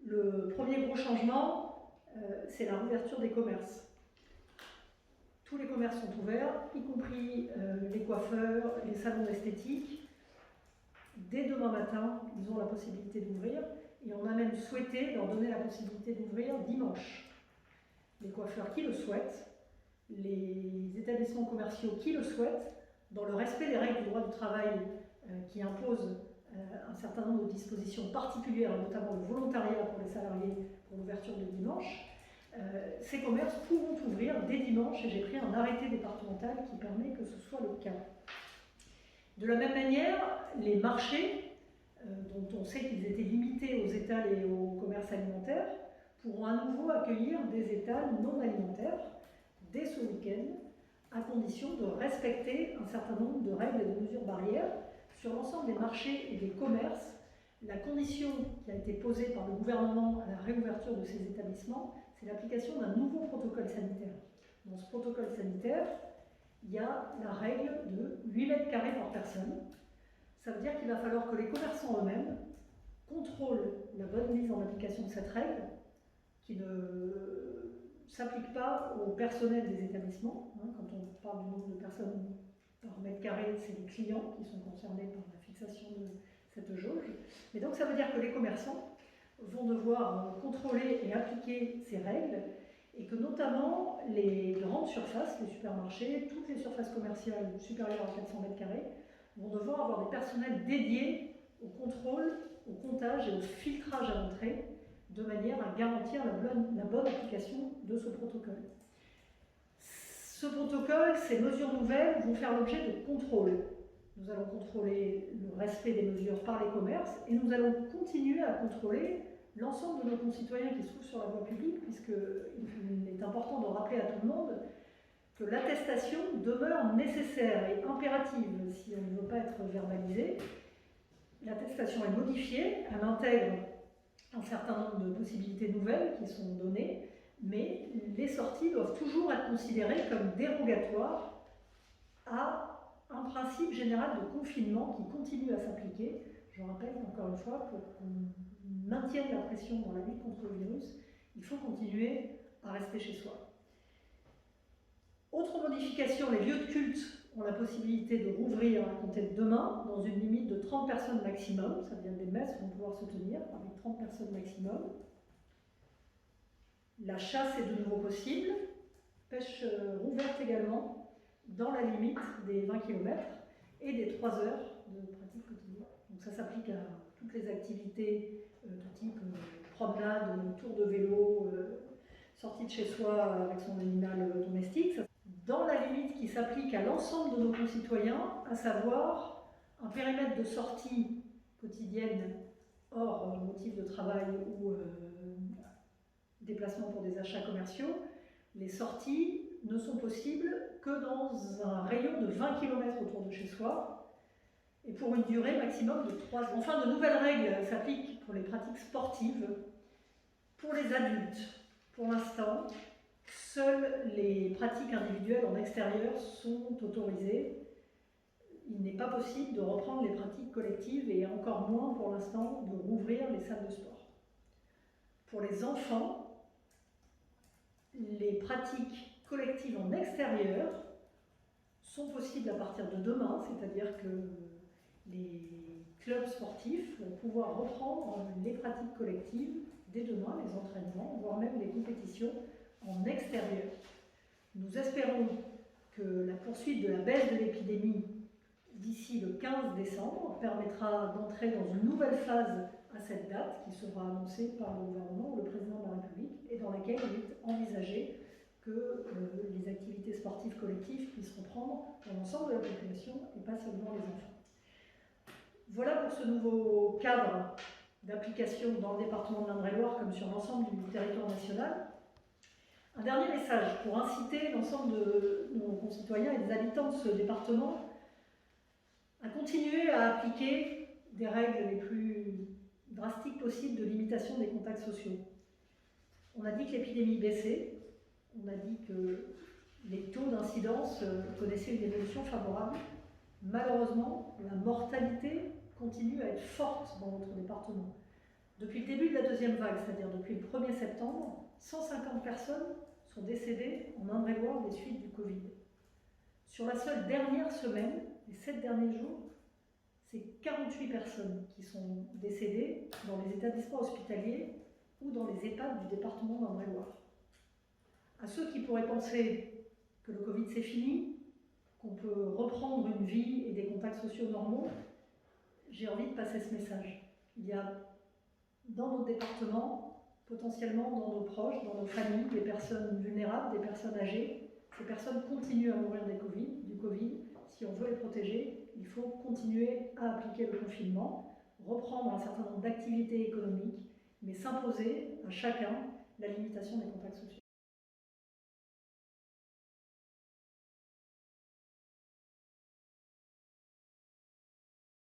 Le premier gros changement, c'est la réouverture des commerces. Tous les commerces sont ouverts, y compris les coiffeurs, les salons esthétiques. Dès demain matin, ils ont la possibilité d'ouvrir et on a même souhaité leur donner la possibilité d'ouvrir dimanche. Les coiffeurs qui le souhaitent, les établissements commerciaux qui le souhaitent, dans le respect des règles du droit du travail qui imposent un certain nombre de dispositions particulières, notamment le volontariat pour les salariés pour l'ouverture de dimanche, ces commerces pourront ouvrir dès dimanche et j'ai pris un arrêté départemental qui permet que ce soit le cas. De la même manière, les marchés, dont on sait qu'ils étaient limités aux étals et au commerce alimentaire, pourront à nouveau accueillir des étals non alimentaires dès ce week-end, à condition de respecter un certain nombre de règles et de mesures barrières. Sur l'ensemble des marchés et des commerces, la condition qui a été posée par le gouvernement à la réouverture de ces établissements, c'est l'application d'un nouveau protocole sanitaire. Dans ce protocole sanitaire, il y a la règle de 8 mètres carrés par personne. Ça veut dire qu'il va falloir que les commerçants eux-mêmes contrôlent la bonne mise en application de cette règle, qui ne s'applique pas au personnel des établissements. Quand on parle du nombre de personnes par mètre carré, c'est les clients qui sont concernés par la fixation de cette jauge. Et donc ça veut dire que les commerçants vont devoir contrôler et appliquer ces règles et que notamment les grandes surfaces, les supermarchés, toutes les surfaces commerciales supérieures à 400 mètres carrés vont devoir avoir des personnels dédiés au contrôle, au comptage et au filtrage à l'entrée de manière à garantir la bonne application de ce protocole. Ce protocole, ces mesures nouvelles vont faire l'objet de contrôles. Nous allons contrôler le respect des mesures par les commerces et nous allons continuer à contrôler l'ensemble de nos concitoyens qui se trouvent sur la voie publique, puisqu'il est important de rappeler à tout le monde que l'attestation demeure nécessaire et impérative si on ne veut pas être verbalisé. L'attestation est modifiée, elle intègre un certain nombre de possibilités nouvelles qui sont données, mais les sorties doivent toujours être considérées comme dérogatoires à un principe général de confinement qui continue à s'appliquer. Je rappelle encore une fois, pour qu'on maintienne la pression dans la lutte contre le virus, il faut continuer à rester chez soi. Autre modification, les lieux de culte ont la possibilité de rouvrir à compter de demain dans une limite de 30 personnes maximum. Ça veut dire que des messes vont pouvoir se tenir avec 30 personnes maximum. La chasse est de nouveau possible. Pêche rouverte également dans la limite des 20 km et des 3 heures de pratique quotidienne. Donc ça s'applique à toutes les activités de type promenade, tour de vélo, sortie de chez soi avec son animal domestique. Dans la limite qui s'applique à l'ensemble de nos concitoyens, à savoir un périmètre de sortie quotidienne hors motif de travail ou déplacement pour des achats commerciaux. Les sorties ne sont possibles que dans un rayon de 20 km autour de chez soi et pour une durée maximum de 3 ans. Enfin, de nouvelles règles s'appliquent pour les pratiques sportives. Pour les adultes, pour l'instant, seules les pratiques individuelles en extérieur sont autorisées. Il n'est pas possible de reprendre les pratiques collectives et encore moins pour l'instant de rouvrir les salles de sport. Pour les enfants, les pratiques collectives en extérieur sont possibles à partir de demain, c'est-à-dire que les clubs sportifs vont pouvoir reprendre les pratiques collectives dès demain, les entraînements, voire même les compétitions en extérieur. Nous espérons que la poursuite de la baisse de l'épidémie d'ici le 15 décembre permettra d'entrer dans une nouvelle phase à cette date qui sera annoncée par le gouvernement ou le président de la République et dans laquelle il est envisagé que les activités sportives collectives puissent reprendre dans l'ensemble de la population et pas seulement les enfants. Voilà pour ce nouveau cadre d'application dans le département de l'Indre-et-Loire comme sur l'ensemble du territoire national. Un dernier message pour inciter l'ensemble de nos concitoyens et des habitants de ce département à continuer à appliquer des règles les plus drastiques possibles de limitation des contacts sociaux. On a dit que l'épidémie baissait, on a dit que les taux d'incidence connaissaient une évolution favorable. Malheureusement, la mortalité continue à être forte dans notre département. Depuis le début de la deuxième vague, c'est-à-dire depuis le 1er septembre, 150 personnes sont décédées en Indre-et-Loire des suites du Covid. Sur la seule dernière semaine, les 7 derniers jours, c'est 48 personnes qui sont décédées dans les établissements hospitaliers ou dans les EHPAD du département d'Indre-et-Loire. À ceux qui pourraient penser que le Covid c'est fini, qu'on peut reprendre une vie et des contacts sociaux normaux, j'ai envie de passer ce message. Il y a dans notre département, potentiellement dans nos proches, dans nos familles, des personnes vulnérables, des personnes âgées. Ces personnes continuent à mourir du Covid. Si on veut les protéger, il faut continuer à appliquer le confinement, reprendre un certain nombre d'activités économiques, mais s'imposer à chacun la limitation des contacts sociaux.